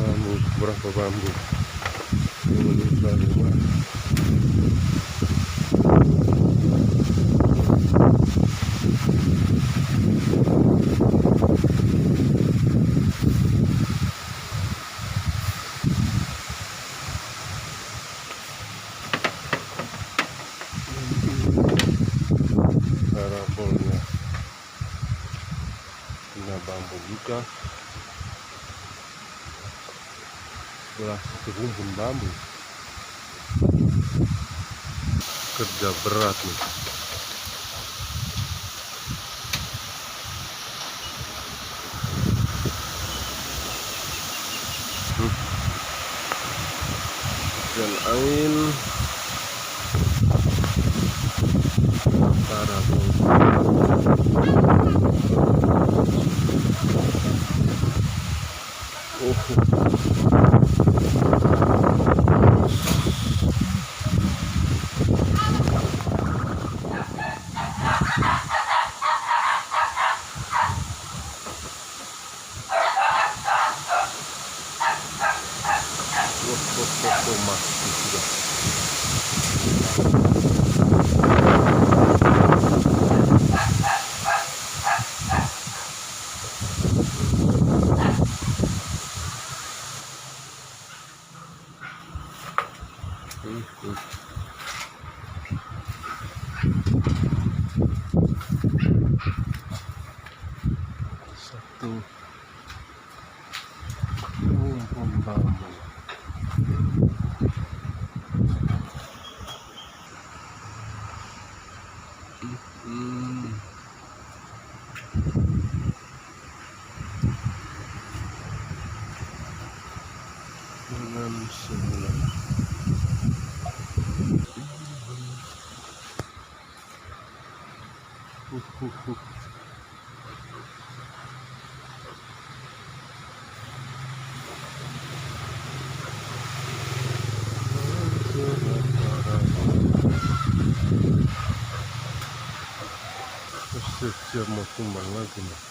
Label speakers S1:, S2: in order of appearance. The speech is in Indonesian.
S1: bambu, berapa bambu menimpa rumah. Parabolnya kena bambu juga. Sebelah serumpun bambu. Kerja berat nih. Dan angin parabol. Mati sudah. Satu rumpun bambu. Dengan semula terus siap mau tumbang lagi nih.